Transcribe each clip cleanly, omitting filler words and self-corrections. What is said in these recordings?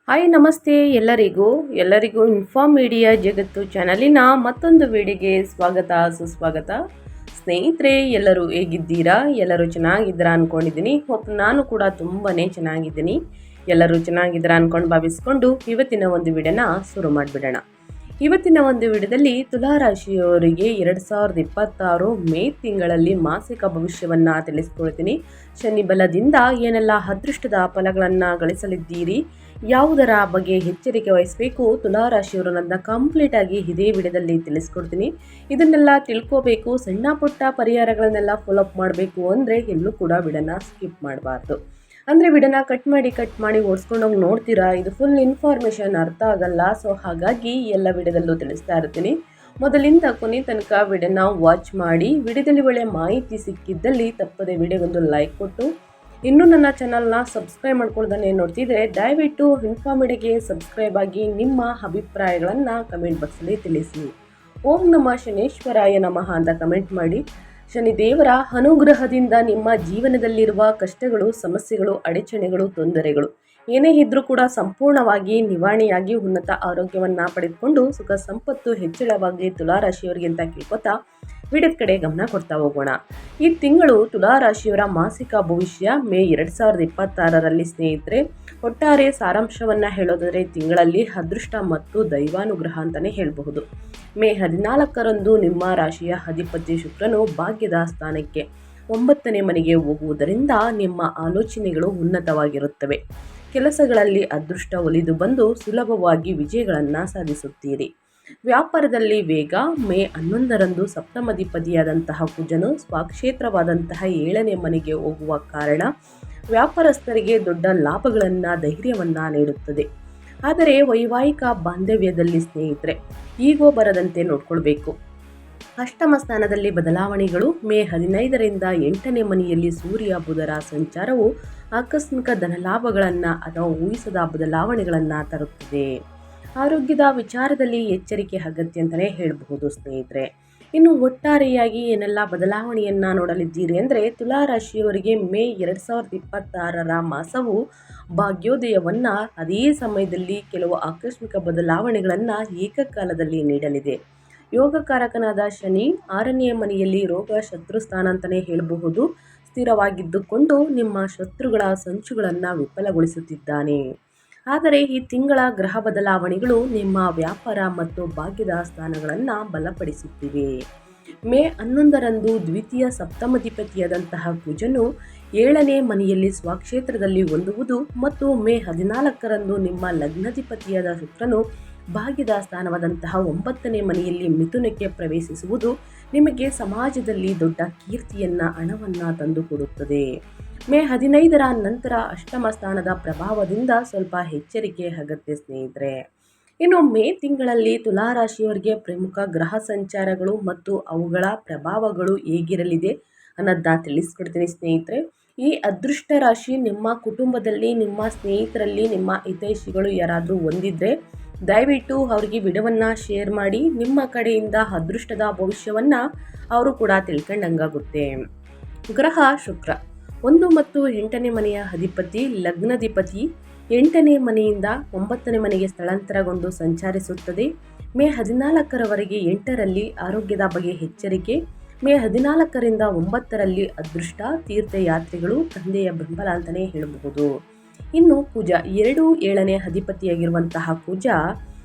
Hi ನಮಸ್ತೆ ಎಲ್ಲರಿಗೂ inform media ಜಗತ್ತು ಚಾನಲಿನ ಮತ್ತೊಂದು ವಿಡಿಯೋಗೆ ಸ್ವಾಗತ ಸುಸ್ವಾಗತ. ಸ್ನೇಹಿತರೆ, ಎಲ್ಲರೂ ಹೇಗಿದ್ದೀರಾ? ಎಲ್ಲರೂ ಚೆನ್ನಾಗಿದ್ದೀರಾ ಅಂದ್ಕೊಂಡಿದ್ದೀನಿ. ನಾನು ಕೂಡ ತುಂಬಾ ಚೆನ್ನಾಗಿದ್ದೀನಿ. ಎಲ್ಲರೂ ಚೆನ್ನಾಗಿದ್ದೀರಾ ಅಂದ್ಕೊಂಡು ಭಾವಿಸ್ಕೊಂಡು ಇವತ್ತಿನ ಒಂದು ವಿಡಿಯೋನ ಶುರು ಮಾಡಿಬಿಡೋಣ. ಇವತ್ತಿನ ಒಂದು ವಿಡಿಯೋದಲ್ಲಿ ತುಲಾ ರಾಶಿಯವರಿಗೆ 2026 ಮೇ ತಿಂಗಳಲ್ಲಿ ಮಾಸಿಕ ಭವಿಷ್ಯವನ್ನು ತಿಳಿಸ್ಕೊಳ್ತೀನಿ. ಶನಿ ಬಲದಿಂದ ಏನೆಲ್ಲ ಅದೃಷ್ಟದ ಫಲಗಳನ್ನು ಗಳಿಸಲಿದ್ದೀರಿ, ಯಾವುದರ ಬಗ್ಗೆ ಎಚ್ಚರಿಕೆ ವಹಿಸಬೇಕು, ತುಲಾ ರಾಶಿಯವರು ನನ್ನ ಕಂಪ್ಲೀಟ್ ಆಗಿ ಇದೇ ವಿಡಿಯೋದಲ್ಲಿ ತಿಳಿಸ್ಕೊಡ್ತೀನಿ. ಇದನ್ನೆಲ್ಲ ತಿಳ್ಕೋಬೇಕು, ಸಣ್ಣ ಪುಟ್ಟ ಪರಿಹಾರಗಳನ್ನೆಲ್ಲ ಫಾಲೋಅಪ್ ಮಾಡಬೇಕು ಅಂದರೆ ಎಲ್ಲೂ ಕೂಡ ವಿಡಿಯೋನ ಸ್ಕಿಪ್ ಮಾಡಬಾರ್ದು. ಅಂದರೆ ವಿಡಿಯೋನ ಕಟ್ ಮಾಡಿ ಓಡಿಸ್ಕೊಂಡೋಗಿ ನೋಡ್ತೀರಾ, ಇದು ಫುಲ್ ಇನ್ಫಾರ್ಮೇಷನ್ ಅರ್ಥ ಆಗಲ್ಲ. ಸೊ ಹಾಗಾಗಿ ಎಲ್ಲ ವಿಡಿಯೋದಲ್ಲೂ ತಿಳಿಸ್ತಾ ಇರ್ತೀನಿ. ಮೊದಲಿಂದ ಕೊನೆ ತನಕ ವಿಡಿಯೋನ ವಾಚ್ ಮಾಡಿ. ವಿಡಿಯೋದಲ್ಲಿ ಒಳ್ಳೆಯ ಮಾಹಿತಿ ಸಿಕ್ಕಿದ್ದಲ್ಲಿ ತಪ್ಪದೆ ವಿಡಿಯೋಗೊಂದು ಲೈಕ್ ಕೊಟ್ಟು, ಇನ್ನೂ ನನ್ನ ಚಾನಲ್ನ ಸಬ್ಸ್ಕ್ರೈಬ್ ಮಾಡ್ಕೊಳ್ದೇ ನೋಡ್ತಿದ್ರೆ ದಯವಿಟ್ಟು ಇನ್ಫಾರ್ಮ್ ಮೀಡಿಯಾಗೆ ಸಬ್ಸ್ಕ್ರೈಬ್ ಆಗಿ ನಿಮ್ಮ ಅಭಿಪ್ರಾಯಗಳನ್ನು ಕಮೆಂಟ್ ಬಾಕ್ಸಲ್ಲಿ ತಿಳಿಸಿ. ಓಂ ನಮಃ ಶನೇಶ್ವರಾಯ ನಮಃ ಅಂತ ಕಮೆಂಟ್ ಮಾಡಿ. ಶನಿದೇವರ ಅನುಗ್ರಹದಿಂದ ನಿಮ್ಮ ಜೀವನದಲ್ಲಿರುವ ಕಷ್ಟಗಳು, ಸಮಸ್ಯೆಗಳು, ಅಡಚಣೆಗಳು, ತೊಂದರೆಗಳು ಏನೇ ಇದ್ರೂ ಕೂಡ ಸಂಪೂರ್ಣವಾಗಿ ನಿವಾರಣೆಯಾಗಿ ಉನ್ನತ ಆರೋಗ್ಯವನ್ನು ಪಡೆದುಕೊಂಡು ಸುಖ ಸಂಪತ್ತು ಹೆಚ್ಚಳವಾಗಿ ತುಲಾರಾಶಿಯವರಿಗೆ ಅಂತ ಕೇಳ್ಕೊತಾ ವಿಡಿಯೋದ ಕಡೆ ಗಮನ ಕೊಡ್ತಾ ಹೋಗೋಣ. ಈ ತಿಂಗಳು ತುಲಾರಾಶಿಯವರ ಮಾಸಿಕ ಭವಿಷ್ಯ ಮೇ 2026ರಲ್ಲಿ ಸ್ನೇಹಿತರೆ, ಒಟ್ಟಾರೆ ಸಾರಾಂಶವನ್ನು ಹೇಳೋದಾದರೆ ತಿಂಗಳಲ್ಲಿ ಅದೃಷ್ಟ ಮತ್ತು ದೈವಾನುಗ್ರಹ ಅಂತಲೇ ಹೇಳಬಹುದು. ಮೇ 14ರಂದು ನಿಮ್ಮ ರಾಶಿಯ ಅಧಿಪತಿ ಶುಕ್ರನು ಭಾಗ್ಯದ ಸ್ಥಾನಕ್ಕೆ 9ನೇ ಮನೆಗೆ ಹೋಗುವುದರಿಂದ ನಿಮ್ಮ ಆಲೋಚನೆಗಳು ಉನ್ನತವಾಗಿರುತ್ತವೆ. ಕೆಲಸಗಳಲ್ಲಿ ಅದೃಷ್ಟ ಒಲಿದು ಬಂದು ಸುಲಭವಾಗಿ ವಿಜಯಗಳನ್ನು ಸಾಧಿಸುತ್ತೀರಿ. ವ್ಯಾಪಾರದಲ್ಲಿ ವೇಗ. ಮೇ 11ರಂದು ಸಪ್ತಮಾಧಿಪತಿಯಾದಂತಹ ಕುಜನು ಸ್ವಕ್ಷೇತ್ರವಾದಂತಹ 7ನೇ ಮನೆಗೆ ಹೋಗುವ ಕಾರಣ ವ್ಯಾಪಾರಸ್ಥರಿಗೆ ದೊಡ್ಡ ಲಾಭಗಳನ್ನು, ಧೈರ್ಯವನ್ನು ನೀಡುತ್ತದೆ. ಆದರೆ ವೈವಾಹಿಕ ಬಾಂಧವ್ಯದಲ್ಲಿ ಸ್ನೇಹಿತರೆ ಈಗೋ ಬರದಂತೆ ನೋಡ್ಕೊಳ್ಬೇಕು. ಅಷ್ಟಮ ಸ್ಥಾನದಲ್ಲಿ ಬದಲಾವಣೆಗಳು. ಮೇ 15ರಿಂದ 8ನೇ ಮನೆಯಲ್ಲಿ ಸೂರ್ಯ ಬುಧರ ಸಂಚಾರವು ಆಕಸ್ಮಿಕ ಧನಲಾಭಗಳನ್ನು ಅಥವಾ ಊಹಿಸದ ಬದಲಾವಣೆಗಳನ್ನು ತರುತ್ತದೆ. ಆರೋಗ್ಯದ ವಿಚಾರದಲ್ಲಿ ಎಚ್ಚರಿಕೆ ಅಗತ್ಯ ಅಂತಲೇ ಹೇಳಬಹುದು ಸ್ನೇಹಿತರೆ. ಇನ್ನು ಒಟ್ಟಾರೆಯಾಗಿ ಏನೆಲ್ಲ ಬದಲಾವಣೆಯನ್ನು ನೋಡಲಿದ್ದೀರಿ ಅಂದರೆ, ತುಲಾರಾಶಿಯವರಿಗೆ ಮೇ 2026ರ ಮಾಸವು ಭಾಗ್ಯೋದಯವನ್ನು, ಅದೇ ಸಮಯದಲ್ಲಿ ಕೆಲವು ಆಕಸ್ಮಿಕ ಬದಲಾವಣೆಗಳನ್ನು ಏಕಕಾಲದಲ್ಲಿ ನೀಡಲಿದೆ. ಯೋಗಕಾರಕನಾದ ಶನಿ 6ನೇ ಮನೆಯಲ್ಲಿ ರೋಗ ಶತ್ರುಸ್ಥಾನ ಅಂತಲೇ ಹೇಳಬಹುದು ಸ್ಥಿರವಾಗಿದ್ದುಕೊಂಡು ನಿಮ್ಮ ಶತ್ರುಗಳ ಸಂಚುಗಳನ್ನು ವಿಫಲಗೊಳಿಸುತ್ತಿದ್ದಾನೆ. ಆದರೆ ಈ ತಿಂಗಳ ಗ್ರಹ ಬದಲಾವಣೆಗಳು ನಿಮ್ಮ ವ್ಯಾಪಾರ ಮತ್ತು ಭಾಗ್ಯದ ಸ್ಥಾನಗಳನ್ನು ಬಲಪಡಿಸುತ್ತಿವೆ. ಮೇ 11ರಂದು ದ್ವಿತೀಯ ಸಪ್ತಮಾಧಿಪತಿಯಾದಂತಹ ಕುಜನು 7ನೇ ಮನೆಯಲ್ಲಿ ಸ್ವಕ್ಷೇತ್ರದಲ್ಲಿ ಹೊಂದುವುದು ಮತ್ತು ಮೇ 14ರಂದು ನಿಮ್ಮ ಲಗ್ನಾಧಿಪತಿಯಾದ ಶುಕ್ರನು ಭಾಗ್ಯದ ಸ್ಥಾನವಾದಂತಹ 9ನೇ ಮನೆಯಲ್ಲಿ ಮಿಥುನಕ್ಕೆ ಪ್ರವೇಶಿಸುವುದು ನಿಮಗೆ ಸಮಾಜದಲ್ಲಿ ದೊಡ್ಡ ಕೀರ್ತಿಯನ್ನು, ಹಣವನ್ನು ತಂದುಕೊಡುತ್ತದೆ. ಮೇ 15ರ ನಂತರ ಅಷ್ಟಮ ಸ್ಥಾನದ ಪ್ರಭಾವದಿಂದ ಸ್ವಲ್ಪ ಎಚ್ಚರಿಕೆ ಅಗತ್ಯ ಸ್ನೇಹಿತರೆ. ಇನ್ನು ಮೇ ತಿಂಗಳಲ್ಲಿ ತುಲಾರಾಶಿಯವರಿಗೆ ಪ್ರಮುಖ ಗ್ರಹ ಸಂಚಾರಗಳು ಮತ್ತು ಅವುಗಳ ಪ್ರಭಾವಗಳು ಹೇಗಿರಲಿದೆ ಅನ್ನೋದನ್ನ ತಿಳಿಸ್ಕೊಡ್ತೀನಿ ಸ್ನೇಹಿತರೆ. ಈ ಅದೃಷ್ಟ ರಾಶಿ ನಿಮ್ಮ ಕುಟುಂಬದಲ್ಲಿ, ನಿಮ್ಮ ಸ್ನೇಹಿತರಲ್ಲಿ, ನಿಮ್ಮ ಹಿತೈಷಿಗಳು ಯಾರಾದರೂ ಹೊಂದಿದ್ರೆ ದಯವಿಟ್ಟು ಅವರಿಗೆ ವಿಡಿಯೋವನ್ನು ಶೇರ್ ಮಾಡಿ. ನಿಮ್ಮ ಕಡೆಯಿಂದ ಅದೃಷ್ಟದ ಭವಿಷ್ಯವನ್ನು ಅವರು ಕೂಡ ತಿಳ್ಕೊಂಡಂಗಾಗುತ್ತೆ. ಗ್ರಹ ಶುಕ್ರ 1 ಮತ್ತು 8ನೇ ಮನೆಯ ಅಧಿಪತಿ, ಲಗ್ನಾಧಿಪತಿ 8ನೇ ಮನೆಯಿಂದ 9ನೇ ಮನೆಗೆ ಸ್ಥಳಾಂತರಗೊಂಡು ಸಂಚರಿಸುತ್ತದೆ. ಮೇ 14ರವರೆಗೆ 8ರಲ್ಲಿ ಆರೋಗ್ಯದ ಬಗ್ಗೆ ಎಚ್ಚರಿಕೆ. ಮೇ 14ರಿಂದ 9ರಲ್ಲಿ ಅದೃಷ್ಟ, ತೀರ್ಥಯಾತ್ರೆಗಳು, ತಂದೆಯ ಬೆಂಬಲ ಅಂತಲೇ ಹೇಳಬಹುದು. ಇನ್ನು ಕುಜ 7ನೇ ಅಧಿಪತಿಯಾಗಿರುವಂತಹ ಕುಜ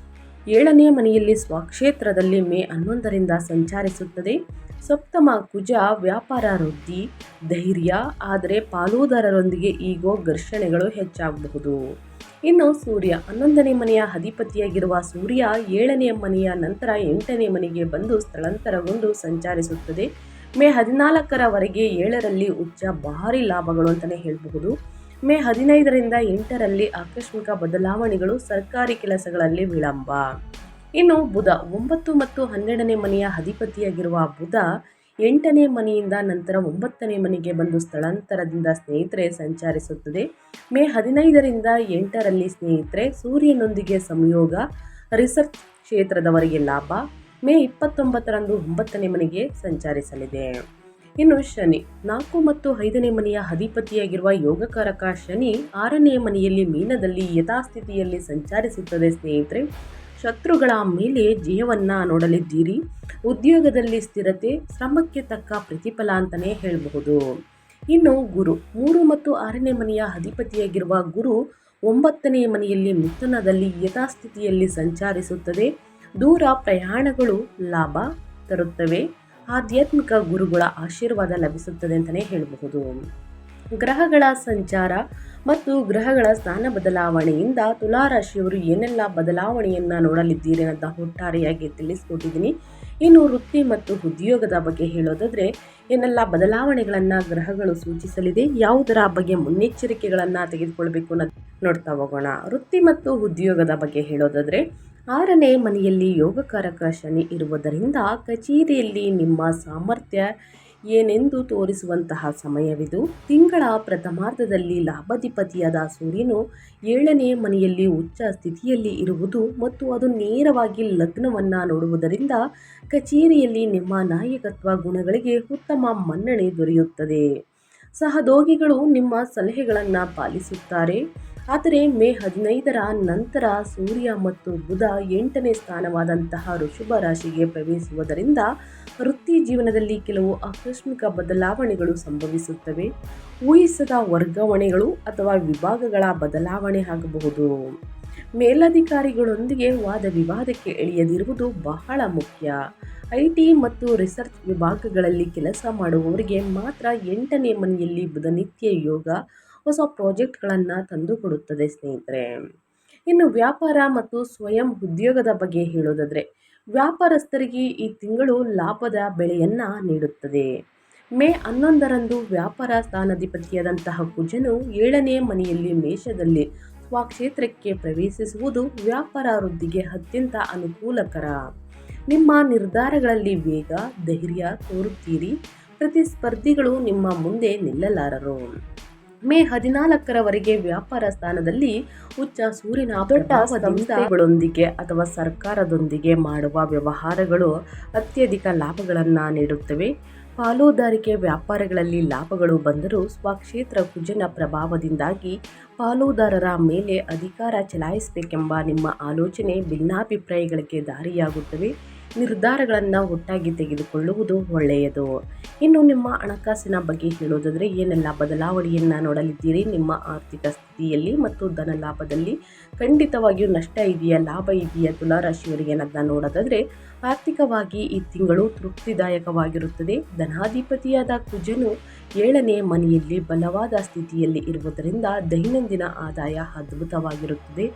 7ನೇ ಮನೆಯಲ್ಲಿ ಸ್ವಕ್ಷೇತ್ರದಲ್ಲಿ ಮೇ 11ರಿಂದ ಸಂಚರಿಸುತ್ತದೆ. ಸಪ್ತಮ ಕುಜ ವ್ಯಾಪಾರ ವೃದ್ಧಿ, ಧೈರ್ಯ, ಆದರೆ ಪಾಲುದಾರರೊಂದಿಗೆ ಈಗೋ ಘರ್ಷಣೆಗಳು ಹೆಚ್ಚಾಗಬಹುದು. ಇನ್ನು ಸೂರ್ಯ 11ನೇ ಮನೆಯ ಅಧಿಪತಿಯಾಗಿರುವ ಸೂರ್ಯ 7ನೇ ಮನೆಯ ನಂತರ 8ನೇ ಮನೆಗೆ ಬಂದು ಸ್ಥಳಾಂತರಗೊಂಡು ಸಂಚರಿಸುತ್ತದೆ. ಮೇ 14ರವರೆಗೆ 7ರಲ್ಲಿ ಉಚ್ಚ ಭಾರಿ ಲಾಭಗಳು ಅಂತಲೇ ಹೇಳಬಹುದು. ಮೇ 15ರಿಂದ 8ರಲ್ಲಿ ಆಕಸ್ಮಿಕ ಬದಲಾವಣೆಗಳು, ಸರ್ಕಾರಿ ಕೆಲಸಗಳಲ್ಲಿ ವಿಳಂಬ. ಇನ್ನು ಬುಧ 9 ಮತ್ತು 12ನೇ ಮನೆಯ ಅಧಿಪತಿಯಾಗಿರುವ ಬುಧ 8ನೇ ಮನೆಯಿಂದ ನಂತರ 9ನೇ ಮನೆಗೆ ಬಂದು ಸ್ಥಳಾಂತರದಿಂದ ಸ್ನೇಹಿತರೆ ಸಂಚರಿಸುತ್ತದೆ. ಮೇ 15ರಿಂದ 8ರಲ್ಲಿ ಸ್ನೇಹಿತರೆ ಸೂರ್ಯನೊಂದಿಗೆ ಸಂಯೋಗ, ರಿಸರ್ಚ್ ಕ್ಷೇತ್ರದವರೆಗೆ ಲಾಭ. ಮೇ 29ರಂದು 9ನೇ ಮನೆಗೆ ಸಂಚರಿಸಲಿದೆ. ಇನ್ನು ಶನಿ 4 ಮತ್ತು 5ನೇ ಮನೆಯ ಅಧಿಪತಿಯಾಗಿರುವ ಯೋಗಕಾರಕ ಶನಿ 6ನೇ ಮನೆಯಲ್ಲಿ ಮೀನದಲ್ಲಿ ಯಥಾಸ್ಥಿತಿಯಲ್ಲಿ ಸಂಚರಿಸುತ್ತದೆ ಸ್ನೇಹಿತರೆ. ಶತ್ರುಗಳ ಮೇಲೆ ಜಯವನ್ನ ನೋಡಲಿದ್ದೀರಿ. ಉದ್ಯೋಗದಲ್ಲಿ ಸ್ಥಿರತೆ, ಶ್ರಮಕ್ಕೆ ತಕ್ಕ ಪ್ರತಿಫಲ ಅಂತಲೇ ಹೇಳಬಹುದು. ಇನ್ನು ಗುರು 3 ಮತ್ತು 6ನೇ ಮನೆಯ ಅಧಿಪತಿಯಾಗಿರುವ ಗುರು 9ನೇ ಮನೆಯಲ್ಲಿ ಮಿಥುನದಲ್ಲಿ ಯಥಾಸ್ಥಿತಿಯಲ್ಲಿ ಸಂಚರಿಸುತ್ತದೆ. ದೂರ ಪ್ರಯಾಣಗಳು ಲಾಭ ತರುತ್ತವೆ. ಆಧ್ಯಾತ್ಮಿಕ ಗುರುಗಳ ಆಶೀರ್ವಾದ ಲಭಿಸುತ್ತದೆ ಅಂತಲೇ ಹೇಳಬಹುದು. ಗ್ರಹಗಳ ಸಂಚಾರ ಮತ್ತು ಗ್ರಹಗಳ ಸ್ಥಾನ ಬದಲಾವಣೆಯಿಂದ ತುಲಾರಾಶಿಯವರು ಏನೆಲ್ಲ ಬದಲಾವಣೆಯನ್ನು ನೋಡಲಿದ್ದೀರಿ ಅಂತ ಒಟ್ಟಾರೆಯಾಗಿ ತಿಳಿಸ್ಕೊಟ್ಟಿದ್ದೀನಿ. ಇನ್ನು ವೃತ್ತಿ ಮತ್ತು ಉದ್ಯೋಗದ ಬಗ್ಗೆ ಹೇಳೋದಾದರೆ ಏನೆಲ್ಲ ಬದಲಾವಣೆಗಳನ್ನು ಗ್ರಹಗಳು ಸೂಚಿಸಲಿದೆ, ಯಾವುದರ ಬಗ್ಗೆ ಮುನ್ನೆಚ್ಚರಿಕೆಗಳನ್ನು ತೆಗೆದುಕೊಳ್ಬೇಕು ಅನ್ನೋದು ನೋಡ್ತಾ ಹೋಗೋಣ. ವೃತ್ತಿ ಮತ್ತು ಉದ್ಯೋಗದ ಬಗ್ಗೆ ಹೇಳೋದಾದರೆ 6ನೇ ಮನೆಯಲ್ಲಿ ಯೋಗಕಾರಕ ಶನಿ ಇರುವುದರಿಂದ ಕಚೇರಿಯಲ್ಲಿ ನಿಮ್ಮ ಸಾಮರ್ಥ್ಯ ಏನೆಂದು ತೋರಿಸುವಂತಹ ಸಮಯವಿದು. ತಿಂಗಳ ಪ್ರಥಮಾರ್ಧದಲ್ಲಿ ಲಾಭಾಧಿಪತಿಯಾದ ಸೂರ್ಯನು 7ನೇ ಮನೆಯಲ್ಲಿ ಉಚ್ಚ ಸ್ಥಿತಿಯಲ್ಲಿ ಇರುವುದು ಮತ್ತು ಅದು ನೇರವಾಗಿ ಲಗ್ನವನ್ನು ನೋಡುವುದರಿಂದ ಕಚೇರಿಯಲ್ಲಿ ನಿಮ್ಮ ನಾಯಕತ್ವ ಗುಣಗಳಿಗೆ ಉತ್ತಮ ಮನ್ನಣೆ ದೊರೆಯುತ್ತದೆ. ಸಹೋದ್ಯೋಗಿಗಳು ನಿಮ್ಮ ಸಲಹೆಗಳನ್ನು ಪಾಲಿಸುತ್ತಾರೆ. ಆದರೆ ಮೇ 15ರ ನಂತರ ಸೂರ್ಯ ಮತ್ತು ಬುಧ 8ನೇ ಸ್ಥಾನವಾದಂತಹ ವೃಷಭ ರಾಶಿಗೆ ಪ್ರವೇಶಿಸುವುದರಿಂದ ವೃತ್ತಿ ಜೀವನದಲ್ಲಿ ಕೆಲವು ಆಕಸ್ಮಿಕ ಬದಲಾವಣೆಗಳು ಸಂಭವಿಸುತ್ತವೆ. ಊಹಿಸದ ವರ್ಗಾವಣೆಗಳು ಅಥವಾ ವಿಭಾಗಗಳ ಬದಲಾವಣೆ ಆಗಬಹುದು. ಮೇಲಧಿಕಾರಿಗಳೊಂದಿಗೆ ವಾದ ವಿವಾದಕ್ಕೆ ಇಳಿಯದಿರುವುದು ಬಹಳ ಮುಖ್ಯ. ಐಟಿ ಮತ್ತು ರಿಸರ್ಚ್ ವಿಭಾಗಗಳಲ್ಲಿ ಕೆಲಸ ಮಾಡುವವರಿಗೆ ಮಾತ್ರ 8ನೇ ಮನೆಯಲ್ಲಿ ಬುಧ ನಿತ್ಯ ಯೋಗ ಹೊಸ ಪ್ರಾಜೆಕ್ಟ್ಗಳನ್ನು ತಂದುಕೊಡುತ್ತದೆ ಸ್ನೇಹಿತರೆ. ಇನ್ನು ವ್ಯಾಪಾರ ಮತ್ತು ಸ್ವಯಂ ಉದ್ಯೋಗದ ಬಗ್ಗೆ ಹೇಳೋದಾದರೆ ವ್ಯಾಪಾರಸ್ಥರಿಗೆ ಈ ತಿಂಗಳು ಲಾಭದ ಬೆಳೆಯನ್ನು ನೀಡುತ್ತದೆ. ಮೇ 11ರಂದು ವ್ಯಾಪಾರ ಸ್ಥಾನಾಧಿಪತಿಯಾದಂತಹ ಕುಜನು 7ನೇ ಮನೆಯಲ್ಲಿ ಮೇಷದಲ್ಲಿ ಸ್ವಕ್ಷೇತ್ರಕ್ಕೆ ಪ್ರವೇಶಿಸುವುದು ವ್ಯಾಪಾರ ವೃದ್ಧಿಗೆ ಅತ್ಯಂತ ಅನುಕೂಲಕರ. ನಿಮ್ಮ ನಿರ್ಧಾರಗಳಲ್ಲಿ ವೇಗ, ಧೈರ್ಯ ತೋರುತ್ತೀರಿ. ಪ್ರತಿಸ್ಪರ್ಧಿಗಳು ನಿಮ್ಮ ಮುಂದೆ ನಿಲ್ಲಲಾರರು. ಮೇ 14ರವರೆಗೆ ವ್ಯಾಪಾರ ಸ್ಥಾನದಲ್ಲಿ ಉಚ್ಚ ಸೂರ್ಯನ ದೊಡ್ಡ ಸಂಸ್ಥೆಗಳೊಂದಿಗೆ ಅಥವಾ ಸರ್ಕಾರದೊಂದಿಗೆ ಮಾಡುವ ವ್ಯವಹಾರಗಳು ಅತ್ಯಧಿಕ ಲಾಭಗಳನ್ನು ನೀಡುತ್ತವೆ. ಪಾಲುದಾರಿಕೆ ವ್ಯಾಪಾರಗಳಲ್ಲಿ ಲಾಭಗಳು ಬಂದರೂ ಸ್ವಕ್ಷೇತ್ರ ಕುಜನ ಪ್ರಭಾವದಿಂದಾಗಿ ಪಾಲುದಾರರ ಮೇಲೆ ಅಧಿಕಾರ ಚಲಾಯಿಸಬೇಕೆಂಬ ನಿಮ್ಮ ಆಲೋಚನೆ ಭಿನ್ನಾಭಿಪ್ರಾಯಗಳಿಗೆ ದಾರಿಯಾಗುತ್ತವೆ. ನಿರ್ಧಾರಗಳನ್ನು ಒಟ್ಟಾಗಿ ತೆಗೆದುಕೊಳ್ಳುವುದು ಒಳ್ಳೆಯದು. ಇನ್ನು ನಿಮ್ಮ ಹಣಕಾಸಿನ ಬಗ್ಗೆ ಹೇಳೋದಾದರೆ ಏನೆಲ್ಲ ಬದಲಾವಣೆಯನ್ನು ನೋಡಲಿದ್ದೀರಿ. ನಿಮ್ಮ ಆರ್ಥಿಕ ಸ್ಥಿತಿಯಲ್ಲಿ ಮತ್ತು ಧನ ಲಾಭದಲ್ಲಿ ಖಂಡಿತವಾಗಿಯೂ ನಷ್ಟ ಇದೆಯಾ, ಲಾಭ ಇದೆಯಾ ತುಲಾರಾಶಿಯವರಿಗೆ ಅನ್ನೋದನ್ನ ನೋಡೋದಾದರೆ ಆರ್ಥಿಕವಾಗಿ ಈ ತಿಂಗಳು ತೃಪ್ತಿದಾಯಕವಾಗಿರುತ್ತದೆ. ಧನಾಧಿಪತಿಯಾದ ಕುಜನು 7ನೇ ಮನೆಯಲ್ಲಿ ಬಲವಾದ ಸ್ಥಿತಿಯಲ್ಲಿ ಇರುವುದರಿಂದ ದೈನಂದಿನ ಆದಾಯ ಅದ್ಭುತವಾಗಿರುತ್ತದೆ.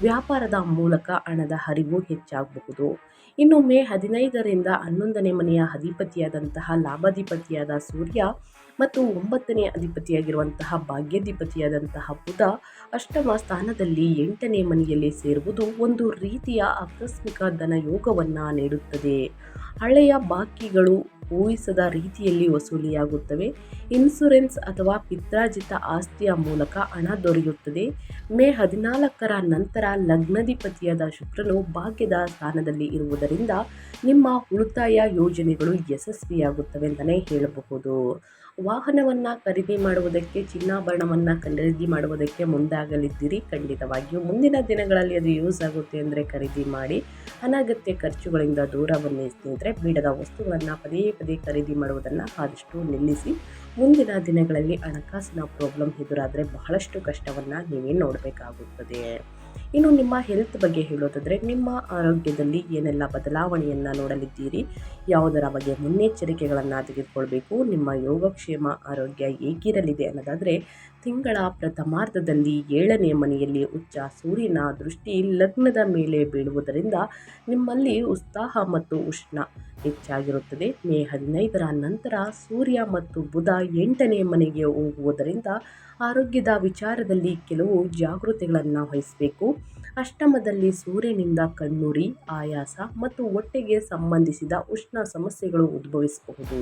ವ್ಯಾಪಾರದ ಮೂಲಕ ಹಣದ ಹರಿವು ಹೆಚ್ಚಾಗಬಹುದು. ಇನ್ನು ಮೇ 15ರಿಂದ 11ನೇ ಮನೆಯ ಅಧಿಪತಿಯಾದಂತಹ ಲಾಭಾಧಿಪತಿಯಾದ ಸೂರ್ಯ ಮತ್ತು 9ನೇ ಅಧಿಪತಿಯಾಗಿರುವಂತಹ ಭಾಗ್ಯಾಧಿಪತಿಯಾದಂತಹ ಬುಧ ಅಷ್ಟಮ ಸ್ಥಾನದಲ್ಲಿ 8ನೇ ಮನೆಯಲ್ಲಿ ಸೇರುವುದು ಒಂದು ರೀತಿಯ ಆಕಸ್ಮಿಕ ಧನಯೋಗವನ್ನು ನೀಡುತ್ತದೆ. ಹಳೆಯ ಬಾಕಿಗಳು ಊಹಿಸದ ರೀತಿಯಲ್ಲಿ ವಸೂಲಿಯಾಗುತ್ತವೆ. ಇನ್ಶೂರೆನ್ಸ್ ಅಥವಾ ಪಿತ್ರಾರ್ಜಿತ ಆಸ್ತಿಯ ಮೂಲಕ ಹಣ ದೊರೆಯುತ್ತದೆ. ಮೇ 14ರ ನಂತರ ಲಗ್ನಾಧಿಪತಿಯಾದ ಶುಕ್ರನು ಭಾಗ್ಯದ ಸ್ಥಾನದಲ್ಲಿ ಇರುವುದರಿಂದ ನಿಮ್ಮ ಉಳಿತಾಯ ಯೋಜನೆಗಳು ಯಶಸ್ವಿಯಾಗುತ್ತವೆ ಅಂತಲೇ ಹೇಳಬಹುದು. ವಾಹನವನ್ನು ಖರೀದಿ ಮಾಡುವುದಕ್ಕೆ, ಚಿನ್ನಾಭರಣವನ್ನು ಖರೀದಿ ಮಾಡುವುದಕ್ಕೆ ಮುಂದಾಗಲಿದ್ದೀರಿ. ಖಂಡಿತವಾಗಿಯೂ ಮುಂದಿನ ದಿನಗಳಲ್ಲಿ ಅದು ಯೂಸ್ ಆಗುತ್ತೆ ಅಂದರೆ ಖರೀದಿ ಮಾಡಿ. ಅನಗತ್ಯ ಖರ್ಚುಗಳಿಂದ ದೂರವನ್ನೇ ಸ್ನೇಹಿತರೆ. ಬೇಡದ ವಸ್ತುಗಳನ್ನು ಪದೇ ಪದೇ ಖರೀದಿ ಮಾಡುವುದನ್ನು ಆದಷ್ಟು ನಿಲ್ಲಿಸಿ. ಮುಂದಿನ ದಿನಗಳಲ್ಲಿ ಹಣಕಾಸಿನ ಪ್ರಾಬ್ಲಮ್ ಎದುರಾದರೆ ಬಹಳಷ್ಟು ಕಷ್ಟವನ್ನು ನೀವೇ ನೋಡಬೇಕಾಗುತ್ತದೆ. ಇನ್ನು ನಿಮ್ಮ ಹೆಲ್ತ್ ಬಗ್ಗೆ ಹೇಳೋದಾದರೆ ನಿಮ್ಮ ಆರೋಗ್ಯದಲ್ಲಿ ಏನೆಲ್ಲ ಬದಲಾವಣೆಯನ್ನು ನೋಡಲಿದ್ದೀರಿ, ಯಾವುದರ ಬಗ್ಗೆ ಮುನ್ನೆಚ್ಚರಿಕೆಗಳನ್ನು ತೆಗೆದುಕೊಳ್ಬೇಕು, ನಿಮ್ಮ ಯೋಗಕ್ಷೇಮ ಆರೋಗ್ಯ ಹೇಗಿರಲಿದೆ ಅನ್ನೋದಾದರೆ ತಿಂಗಳ ಪ್ರಥಮಾರ್ಧದಲ್ಲಿ 7ನೇ ಮನೆಯಲ್ಲಿ ಉಚ್ಚ ಸೂರ್ಯನ ದೃಷ್ಟಿ ಲಗ್ನದ ಮೇಲೆ ಬೀಳುವುದರಿಂದ ನಿಮ್ಮಲ್ಲಿ ಉತ್ಸಾಹ ಮತ್ತು ಉಷ್ಣ ಹೆಚ್ಚಾಗಿರುತ್ತದೆ. ಮೇ 15ರ ನಂತರ ಸೂರ್ಯ ಮತ್ತು ಬುಧ 8ನೇ ಮನೆಗೆ ಹೋಗುವುದರಿಂದ ಆರೋಗ್ಯದ ವಿಚಾರದಲ್ಲಿ ಕೆಲವು ಜಾಗೃತಿಗಳನ್ನು ವಹಿಸಬೇಕು. ಅಷ್ಟಮದಲ್ಲಿ ಸೂರ್ಯನಿಂದ ಕಣ್ಣುರಿ, ಆಯಾಸ ಮತ್ತು ಹೊಟ್ಟೆಗೆ ಸಂಬಂಧಿಸಿದ ಉಷ್ಣ ಸಮಸ್ಯೆಗಳು ಉದ್ಭವಿಸಬಹುದು.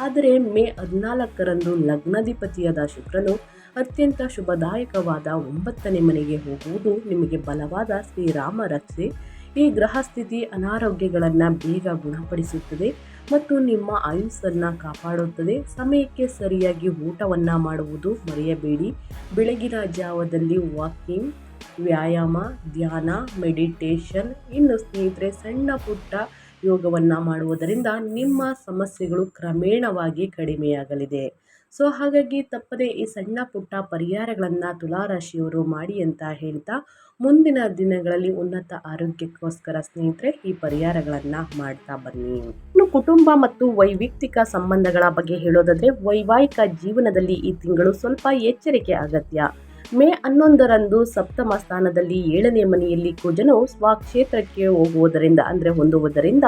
ಆದರೆ ಮೇ 14ರಂದು ಲಗ್ನಾಧಿಪತಿಯಾದ ಶುಕ್ರನು ಅತ್ಯಂತ ಶುಭದಾಯಕವಾದ 9ನೇ ಮನೆಗೆ ಹೋಗುವುದು ನಿಮಗೆ ಬಲವಾದ ಶ್ರೀರಾಮ ರಕ್ಷೆ. ಈ ಗ್ರಹ ಸ್ಥಿತಿ ಅನಾರೋಗ್ಯಗಳನ್ನು ಬೇಗ ಗುಣಪಡಿಸುತ್ತದೆ ಮತ್ತು ನಿಮ್ಮ ಆಯುಸ್ಸನ್ನು ಕಾಪಾಡುತ್ತದೆ. ಸಮಯಕ್ಕೆ ಸರಿಯಾಗಿ ಊಟವನ್ನು ಮಾಡುವುದು ಮರೆಯಬೇಡಿ. ಬೆಳಗಿನ ಜಾವದಲ್ಲಿ ವಾಕಿಂಗ್, ವ್ಯಾಯಾಮ, ಧ್ಯಾನ, ಮೆಡಿಟೇಷನ್, ಇನ್ನು ಸ್ನೇಹಿತರೆ ಸಣ್ಣ ಪುಟ್ಟ ಯೋಗವನ್ನು ಮಾಡುವುದರಿಂದ ನಿಮ್ಮ ಸಮಸ್ಯೆಗಳು ಕ್ರಮೇಣವಾಗಿ ಕಡಿಮೆಯಾಗಲಿದೆ. ಸೊ ಹಾಗಾಗಿ ತಪ್ಪದೆ ಈ ಸಣ್ಣ ಪುಟ್ಟ ಪರಿಹಾರಗಳನ್ನು ತುಲಾರಾಶಿಯವರು ಮಾಡಿ ಅಂತ ಹೇಳ್ತಾ, ಮುಂದಿನ ದಿನಗಳಲ್ಲಿ ಉನ್ನತ ಆರೋಗ್ಯಕ್ಕೋಸ್ಕರ ಸ್ನೇಹಿತರೆ ಈ ಪರಿಹಾರಗಳನ್ನು ಮಾಡ್ತಾ ಬನ್ನಿ. ಇನ್ನು ಕುಟುಂಬ ಮತ್ತು ವೈಯಕ್ತಿಕ ಸಂಬಂಧಗಳ ಬಗ್ಗೆ ಹೇಳೋದಾದ್ರೆ, ವೈವಾಹಿಕ ಜೀವನದಲ್ಲಿ ಈ ತಿಂಗಳು ಸ್ವಲ್ಪ ಎಚ್ಚರಿಕೆ ಅಗತ್ಯ. ಮೇ 11ರಂದು ಸಪ್ತಮ ಸ್ಥಾನದಲ್ಲಿ 7ನೇ ಮನೆಯಲ್ಲಿ ಕುಜನು ಸ್ವಕ್ಷೇತ್ರಕ್ಕೆ ಹೊಂದುವುದರಿಂದ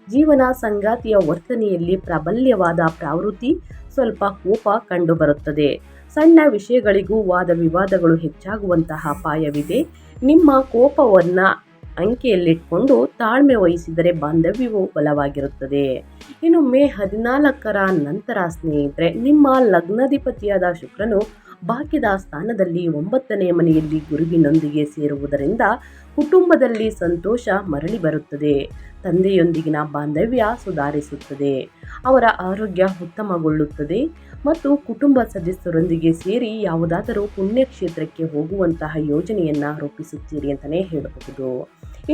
ಜೀವನ ಸಂಗಾತಿಯ ವರ್ತನೆಯಲ್ಲಿ ಪ್ರಬಲ್ಯವಾದ ಪ್ರವೃತ್ತಿ, ಸ್ವಲ್ಪ ಕೋಪ ಕಂಡುಬರುತ್ತದೆ. ಸಣ್ಣ ವಿಷಯಗಳಿಗೂ ವಾದ ವಿವಾದಗಳು ಹೆಚ್ಚಾಗುವಂತಹ ಅಪಾಯವಿದೆ. ನಿಮ್ಮ ಕೋಪವನ್ನು ಅಂಕೆಯಲ್ಲಿಟ್ಕೊಂಡು ತಾಳ್ಮೆ ವಹಿಸಿದರೆ ಬಾಂಧವ್ಯವು ಬಲವಾಗಿರುತ್ತದೆ. ಇನ್ನು ಮೇ 14ರ ನಂತರ ಸ್ನೇಹಿತರೆ, ನಿಮ್ಮ ಲಗ್ನಾಧಿಪತಿಯಾದ ಶುಕ್ರನು ಭಾಗ್ಯದ ಸ್ಥಾನದಲ್ಲಿ 9ನೇ ಮನೆಯಲ್ಲಿ ಗುರುವಿನೊಂದಿಗೆ ಸೇರುವುದರಿಂದ ಕುಟುಂಬದಲ್ಲಿ ಸಂತೋಷ ಮರಳಿ ಬರುತ್ತದೆ. ತಂದೆಯೊಂದಿಗಿನ ಬಾಂಧವ್ಯ ಸುಧಾರಿಸುತ್ತದೆ, ಅವರ ಆರೋಗ್ಯ ಉತ್ತಮಗೊಳ್ಳುತ್ತದೆ ಮತ್ತು ಕುಟುಂಬ ಸದಸ್ಯರೊಂದಿಗೆ ಸೇರಿ ಯಾವುದಾದರೂ ಪುಣ್ಯಕ್ಷೇತ್ರಕ್ಕೆ ಹೋಗುವಂತಹ ಯೋಜನೆಯನ್ನು ರೂಪಿಸುತ್ತೀರಿ ಅಂತಲೇ ಹೇಳಬಹುದು.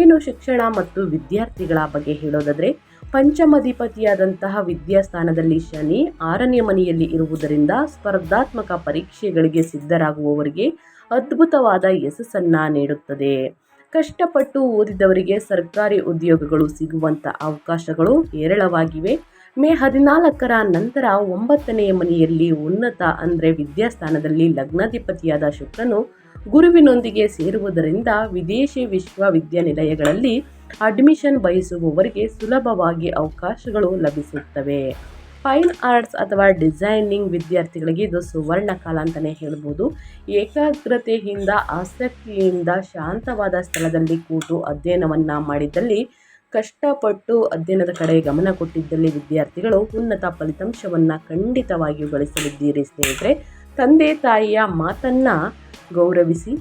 ಇನ್ನು ಶಿಕ್ಷಣ ಮತ್ತು ವಿದ್ಯಾರ್ಥಿಗಳ ಬಗ್ಗೆ ಹೇಳೋದಾದರೆ, ಪಂಚಮಾಧಿಪತಿಯಾದಂತಹ ವಿದ್ಯಾಸ್ಥಾನದಲ್ಲಿ ಶನಿ 6ನೇ ಮನೆಯಲ್ಲಿ ಇರುವುದರಿಂದ ಸ್ಪರ್ಧಾತ್ಮಕ ಪರೀಕ್ಷೆಗಳಿಗೆ ಸಿದ್ಧರಾಗುವವರಿಗೆ ಅದ್ಭುತವಾದ ಯಶಸ್ಸನ್ನು ನೀಡುತ್ತದೆ. ಕಷ್ಟಪಟ್ಟು ಓದಿದವರಿಗೆ ಸರ್ಕಾರಿ ಉದ್ಯೋಗಗಳು ಸಿಗುವಂಥ ಅವಕಾಶಗಳು ಹೇರಳವಾಗಿವೆ. ಮೇ 14ರ ನಂತರ 9ನೇ ಮನೆಯಲ್ಲಿ ಉನ್ನತ ವಿದ್ಯಾಸ್ಥಾನದಲ್ಲಿ ಲಗ್ನಾಧಿಪತಿಯಾದ ಶುಕ್ರನು ಗುರುವಿನೊಂದಿಗೆ ಸೇರುವುದರಿಂದ ವಿದೇಶಿ ವಿಶ್ವವಿದ್ಯಾನಿಲಯಗಳಲ್ಲಿ ಅಡ್ಮಿಷನ್ ಬಯಸುವವರಿಗೆ ಸುಲಭವಾಗಿ ಅವಕಾಶಗಳು ಲಭಿಸುತ್ತವೆ. ಫೈನ್ ಆರ್ಟ್ಸ್ ಅಥವಾ ಡಿಸೈನಿಂಗ್ ವಿದ್ಯಾರ್ಥಿಗಳಿಗೆ ಇದು ಸುವರ್ಣ ಕಾಲ ಅಂತಲೇ ಹೇಳ್ಬೋದು. ಏಕಾಗ್ರತೆಯಿಂದ, ಆಸಕ್ತಿಯಿಂದ ಶಾಂತವಾದ ಸ್ಥಳದಲ್ಲಿ ಕೂತು ಅಧ್ಯಯನವನ್ನು ಮಾಡಿದ್ದಲ್ಲಿ, ಕಷ್ಟಪಟ್ಟು ಅಧ್ಯಯನದ ಕಡೆ ಗಮನ ಕೊಟ್ಟಿದ್ದಲ್ಲಿ ವಿದ್ಯಾರ್ಥಿಗಳು ಉನ್ನತ ಫಲಿತಾಂಶವನ್ನು ಖಂಡಿತವಾಗಿಯೂ ಗಳಿಸಲಿದ್ದೀರಿ ಸ್ನೇಹಿತರೆ. ತಂದೆ ತಾಯಿಯ ಮಾತನ್ನು ಗೌರವಿಸಿ,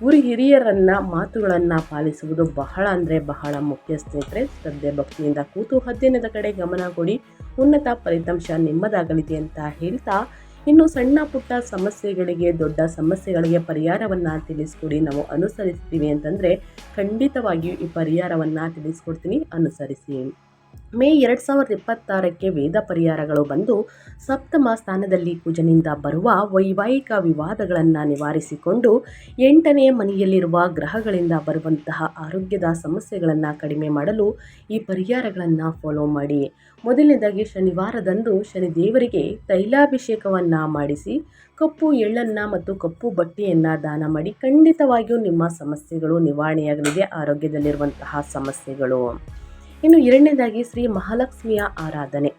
ಗುರು ಹಿರಿಯರನ್ನ ಮಾತುಗಳನ್ನು ಪಾಲಿಸುವುದು ಬಹಳ ಮುಖ್ಯ ಸ್ನೇಹಿತರೆ. ಶ್ರದ್ಧೆ ಭಕ್ತಿಯಿಂದ ಕೂತು ಅಧ್ಯಯನದ ಕಡೆ ಗಮನ ಕೊಡಿ, ಉನ್ನತ ಫಲಿತಾಂಶ ನಿಮ್ಮದಾಗಲಿದೆ ಅಂತ ಹೇಳ್ತಾ, ಇನ್ನು ಸಣ್ಣ ಪುಟ್ಟ ಸಮಸ್ಯೆಗಳಿಗೆ, ದೊಡ್ಡ ಸಮಸ್ಯೆಗಳಿಗೆ ಪರಿಹಾರವನ್ನು ತಿಳಿಸ್ಕೊಡಿ, ನಾವು ಅನುಸರಿಸ್ತೀವಿ ಅಂತಂದರೆ ಖಂಡಿತವಾಗಿಯೂ ಈ ಪರಿಹಾರವನ್ನು ತಿಳಿಸ್ಕೊಡ್ತೀನಿ, ಅನುಸರಿಸಿ. ಮೇ 2026ಕ್ಕೆ ವೇದ ಪರಿಹಾರಗಳು ಬಂದು ಸಪ್ತಮ ಸ್ಥಾನದಲ್ಲಿ ಕುಜನಿಂದ ಬರುವ ವೈವಾಹಿಕ ವಿವಾದಗಳನ್ನು ನಿವಾರಿಸಿಕೊಂಡು 8ನೇ ಮನೆಯಲ್ಲಿರುವ ಗ್ರಹಗಳಿಂದ ಬರುವಂತಹ ಆರೋಗ್ಯದ ಸಮಸ್ಯೆಗಳನ್ನು ಕಡಿಮೆ ಮಾಡಲು ಈ ಪರಿಹಾರಗಳನ್ನು ಫಾಲೋ ಮಾಡಿ. ಮೊದಲನೇದಾಗಿ ಶನಿವಾರದಂದು ಶನಿದೇವರಿಗೆ ತೈಲಾಭಿಷೇಕವನ್ನು ಮಾಡಿಸಿ, ಕಪ್ಪು ಎಳ್ಳನ್ನು ಮತ್ತು ಕಪ್ಪು ಬಟ್ಟೆಯನ್ನು ದಾನ ಮಾಡಿ. ಖಂಡಿತವಾಗಿಯೂ ನಿಮ್ಮ ಸಮಸ್ಯೆಗಳು ನಿವಾರಣೆಯಾಗಲಿದೆ, ಆರೋಗ್ಯದಲ್ಲಿರುವಂತಹ ಸಮಸ್ಯೆಗಳು. ಇನ್ನು ಎರಡನೇದಾಗಿ ಶ್ರೀ ಮಹಾಲಕ್ಷ್ಮಿಯ ಆರಾಧನೆ.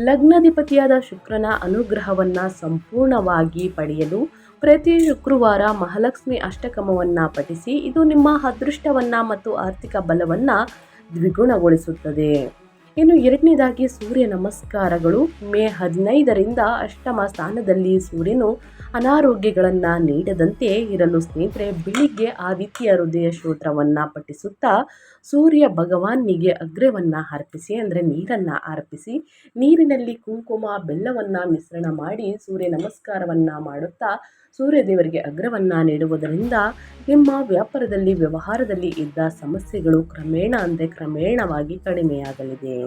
ಲಗ್ನಾಧಿಪತಿಯಾದ ಶುಕ್ರನ ಅನುಗ್ರಹವನ್ನು ಸಂಪೂರ್ಣವಾಗಿ ಪಡೆಯಲು ಪ್ರತಿ ಶುಕ್ರವಾರ ಮಹಾಲಕ್ಷ್ಮಿ ಅಷ್ಟಕಮವನ್ನು ಪಠಿಸಿ. ಇದು ನಿಮ್ಮ ಅದೃಷ್ಟವನ್ನು ಮತ್ತು ಆರ್ಥಿಕ ಬಲವನ್ನು ದ್ವಿಗುಣಗೊಳಿಸುತ್ತದೆ. ಇನ್ನು ಎರಡನೇದಾಗಿ ಸೂರ್ಯ ನಮಸ್ಕಾರಗಳು. ಮೇ 15ರಿಂದ ಅಷ್ಟಮ ಸ್ಥಾನದಲ್ಲಿ ಸೂರ್ಯನು ಅನಾರೋಗ್ಯಗಳನ್ನು ನೀಡದಂತೆ ಇರಲು ಸ್ನೇಹಿತರೆ, ಬೆಳಿಗ್ಗೆ ಆದಿತ್ಯ ಹೃದಯ ಸ್ತೋತ್ರವನ್ನು ಪಠಿಸುತ್ತಾ ಸೂರ್ಯ ಭಗವಾನಿಗೆ ಅಗ್ರವನ್ನು ಅರ್ಪಿಸಿ, ನೀರನ್ನು ಅರ್ಪಿಸಿ, ನೀರಿನಲ್ಲಿ ಕುಂಕುಮ ಬೆಲ್ಲವನ್ನು ಮಿಶ್ರಣ ಮಾಡಿ ಸೂರ್ಯ ನಮಸ್ಕಾರವನ್ನು ಮಾಡುತ್ತಾ ಸೂರ್ಯದೇವರಿಗೆ ಅಗ್ರವನ್ನು ನೀಡುವುದರಿಂದ ನಿಮ್ಮ ವ್ಯಾಪಾರದಲ್ಲಿ, ವ್ಯವಹಾರದಲ್ಲಿ ಇದ್ದ ಸಮಸ್ಯೆಗಳು ಕ್ರಮೇಣವಾಗಿ ಕಡಿಮೆಯಾಗಲಿದೆ.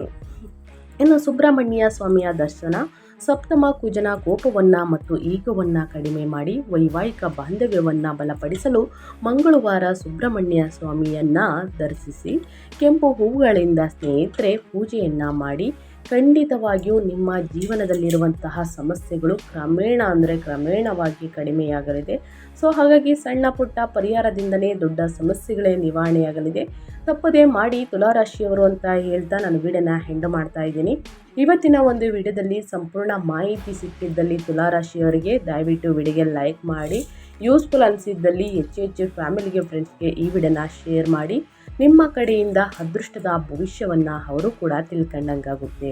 ಇನ್ನು ಸುಬ್ರಹ್ಮಣ್ಯ ಸ್ವಾಮಿಯ ದರ್ಶನ. ಸಪ್ತಮ ಕುಜನ ಕೋಪವನ್ನು ಮತ್ತು ಈಗವನ್ನು ಕಡಿಮೆ ಮಾಡಿ ವೈವಾಹಿಕ ಬಾಂಧವ್ಯವನ್ನು ಬಲಪಡಿಸಲು ಮಂಗಳವಾರ ಸುಬ್ರಹ್ಮಣ್ಯ ಸ್ವಾಮಿಯನ್ನು ದರ್ಶಿಸಿ ಕೆಂಪು ಹೂವುಗಳಿಂದ ಸ್ನೇಹಿತರೆ ಪೂಜೆಯನ್ನು ಮಾಡಿ. ಖಂಡಿತವಾಗಿಯೂ ನಿಮ್ಮ ಜೀವನದಲ್ಲಿರುವಂತಹ ಸಮಸ್ಯೆಗಳು ಕ್ರಮೇಣವಾಗಿ ಕಡಿಮೆಯಾಗಲಿದೆ. ಸೊ ಹಾಗಾಗಿ ಸಣ್ಣ ಪುಟ್ಟ ಪರಿಹಾರದಿಂದಲೇ ದೊಡ್ಡ ಸಮಸ್ಯೆಗಳೇ ನಿವಾರಣೆಯಾಗಲಿದೆ. ತಪ್ಪದೇ ಮಾಡಿ ತುಲಾರಾಶಿಯವರು ಅಂತ ಹೇಳ್ತಾ ನಾನು ವಿಡಿಯೋನ ಎಂಡ್ ಮಾಡ್ತಾ ಇದ್ದೀನಿ. ಇವತ್ತಿನ ಒಂದು ವಿಡಿಯೋದಲ್ಲಿ ಸಂಪೂರ್ಣ ಮಾಹಿತಿ ಸಿಕ್ಕಿದ್ದಲ್ಲಿ ತುಲಾರಾಶಿಯವರಿಗೆ ದಯವಿಟ್ಟು ವಿಡಿಯೋಗೆ ಲೈಕ್ ಮಾಡಿ, ಯೂಸ್ಫುಲ್ ಅನಿಸಿದ್ದಲ್ಲಿ ಹೆಚ್ಚು ಫ್ಯಾಮಿಲಿಗೆ, ಫ್ರೆಂಡ್ಸ್ಗೆ ಈ ವಿಡಿಯೋನ ಶೇರ್ ಮಾಡಿ. ನಿಮ್ಮ ಕಡೆಯಿಂದ ಅದೃಷ್ಟದ ಭವಿಷ್ಯವನ್ನು ಅವರು ಕೂಡ ತಿಳ್ಕೊಂಡಂಗಾಗುತ್ತೆ.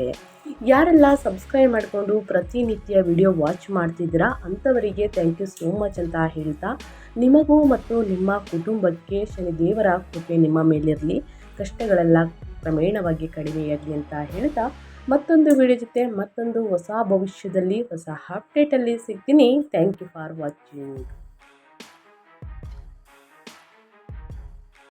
ಯಾರೆಲ್ಲ ಸಬ್ಸ್ಕ್ರೈಬ್ ಮಾಡಿಕೊಂಡು ಪ್ರತಿನಿತ್ಯ ವಿಡಿಯೋ ವಾಚ್ ಮಾಡ್ತಿದ್ದೀರಾ ಅಂಥವರಿಗೆ ಥ್ಯಾಂಕ್ ಯು ಸೋ ಮಚ್ ಅಂತ ಹೇಳ್ತಾ, ನಿಮಗೂ ಮತ್ತು ನಿಮ್ಮ ಕುಟುಂಬಕ್ಕೆ ಶನಿದೇವರ ಕೃಪೆ ನಿಮ್ಮ ಮೇಲಿರಲಿ. ಕಷ್ಟಗಳೆಲ್ಲ ಕ್ರಮೇಣವಾಗಿ ಕಡಿಮೆಯಾಗಲಿ ಅಂತ ಹೇಳ್ತಾ ಮತ್ತೊಂದು ವಿಡಿಯೋ ಜೊತೆ ಮತ್ತೊಂದು ಹೊಸ ಭವಿಷ್ಯದಲ್ಲಿ ಹೊಸ ಅಪ್ಡೇಟಲ್ಲಿ ಸಿಗ್ತೀನಿ. Thank you for watching.